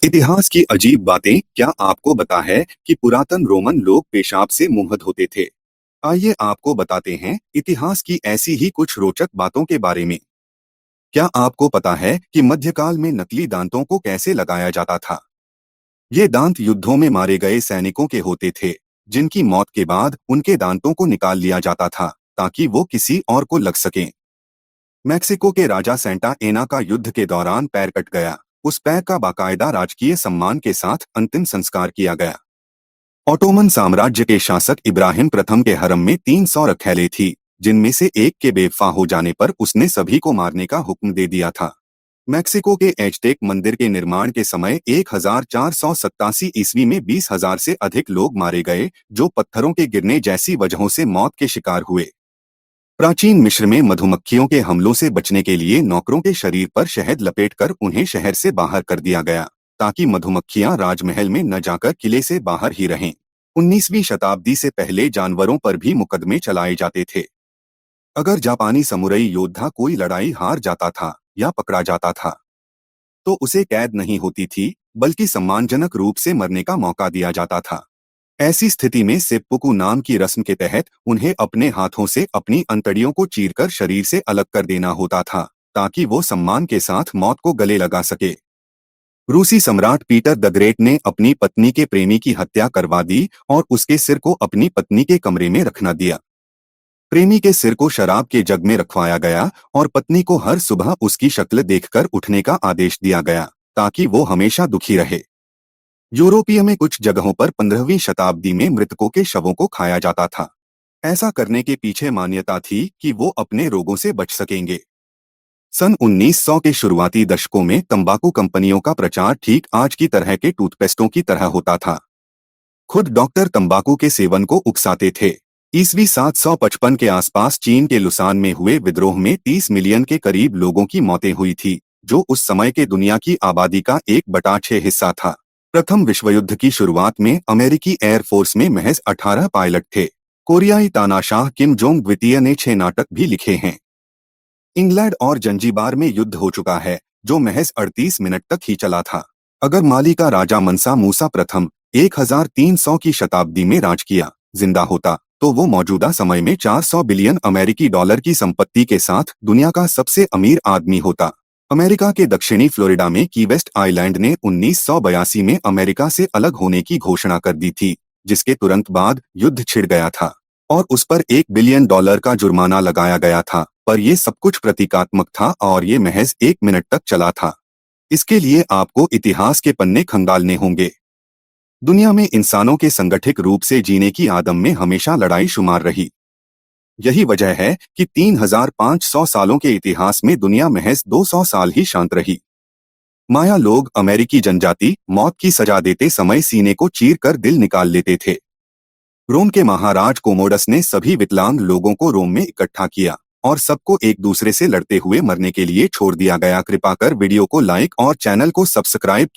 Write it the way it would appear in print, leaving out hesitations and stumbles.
इतिहास की अजीब बातें। क्या आपको पता है कि पुरातन रोमन लोग पेशाब से मुंह धोते थे? आइए आपको बताते हैं इतिहास की ऐसी ही कुछ रोचक बातों के बारे में। क्या आपको पता है कि मध्यकाल में नकली दांतों को कैसे लगाया जाता था? ये दांत युद्धों में मारे गए सैनिकों के होते थे, जिनकी मौत के बाद उनके दांतों को निकाल लिया जाता था ताकि वो किसी और को लग सकें। मेक्सिको के राजा सेंटा एना का युद्ध के दौरान पैर कट गया। उस पैर का बाकायदा राजकीय सम्मान के साथ अंतिम संस्कार किया गया। ओटोमन साम्राज्य के शासक इब्राहिम प्रथम के हरम में 300 रखैलें थी, जिनमें से एक के बेवफा हो जाने पर उसने सभी को मारने का हुक्म दे दिया था। मेक्सिको के एज़टेक मंदिर के निर्माण के समय 1487 ईस्वी में 20,000 से अधिक लोग मारे गए, जो पत्थरों के गिरने जैसी वजहों से मौत के शिकार हुए। प्राचीन मिस्र में मधुमक्खियों के हमलों से बचने के लिए नौकरों के शरीर पर शहद लपेटकर उन्हें शहर से बाहर कर दिया गया, ताकि मधुमक्खियां राजमहल में न जाकर किले से बाहर ही रहें। 19वीं शताब्दी से पहले जानवरों पर भी मुकदमे चलाए जाते थे। अगर जापानी समुराई योद्धा कोई लड़ाई हार जाता था या पकड़ा जाता था, तो उसे कैद नहीं होती थी, बल्कि सम्मानजनक रूप से मरने का मौका दिया जाता था। ऐसी स्थिति में सेप्पुकु नाम की रस्म के तहत उन्हें अपने हाथों से अपनी अंतड़ियों को चीरकर शरीर से अलग कर देना होता था, ताकि वो सम्मान के साथ मौत को गले लगा सके। रूसी सम्राट पीटर द ग्रेट ने अपनी पत्नी के प्रेमी की हत्या करवा दी और उसके सिर को अपनी पत्नी के कमरे में रखना दिया। प्रेमी के सिर को शराब के जग में रखवाया गया और पत्नी को हर सुबह उसकी शक्ल देखकर उठने का आदेश दिया गया, ताकि वो हमेशा दुखी रहे। यूरोपीय में कुछ जगहों पर 15वीं शताब्दी में मृतकों के शवों को खाया जाता था। ऐसा करने के पीछे मान्यता थी कि वो अपने रोगों से बच सकेंगे। सन 1900 के शुरुआती दशकों में तंबाकू कंपनियों का प्रचार ठीक आज की तरह के टूथपेस्टों की तरह होता था। खुद डॉक्टर तंबाकू के सेवन को उकसाते थे। ईस्वी 755 के आसपास चीन के लुसान में हुए विद्रोह में 30 मिलियन के करीब लोगों की मौतें हुई थी, जो उस समय के दुनिया की आबादी का 1/6 हिस्सा था। प्रथम विश्व युद्ध की शुरुआत में अमेरिकी एयरफोर्स में महज 18 पायलट थे। कोरियाई तानाशाह किम जोंग द्वितीय ने 6 नाटक भी लिखे हैं। इंग्लैंड और जंजीबार में युद्ध हो चुका है, जो महज 38 मिनट तक ही चला था। अगर माली का राजा मनसा मूसा प्रथम 1300 की शताब्दी में राज किया जिंदा होता, तो वो मौजूदा समय में 400 बिलियन अमेरिकी डॉलर की संपत्ति के साथ दुनिया का सबसे अमीर आदमी होता। अमेरिका के दक्षिणी फ्लोरिडा में की वेस्ट आइलैंड ने 1982 में अमेरिका से अलग होने की घोषणा कर दी थी, जिसके तुरंत बाद युद्ध छिड़ गया था और उस पर $1 बिलियन का जुर्माना लगाया गया था। पर यह सब कुछ प्रतीकात्मक था और ये महज 1 मिनट तक चला था। इसके लिए आपको इतिहास के पन्ने खंगालने होंगे। दुनिया में इंसानों के संगठित रूप से जीने की आदम में हमेशा लड़ाई शुमार रही। यही वजह है कि 3500 सालों के इतिहास में दुनिया महज 200 साल ही शांत रही। माया लोग अमेरिकी जनजाति मौत की सजा देते समय सीने को चीर कर दिल निकाल लेते थे। रोम के महाराज कोमोडस ने सभी विकलांग लोगों को रोम में इकट्ठा किया और सबको एक दूसरे से लड़ते हुए मरने के लिए छोड़ दिया गया। कृपा कर वीडियो को लाइक और चैनल को सब्सक्राइब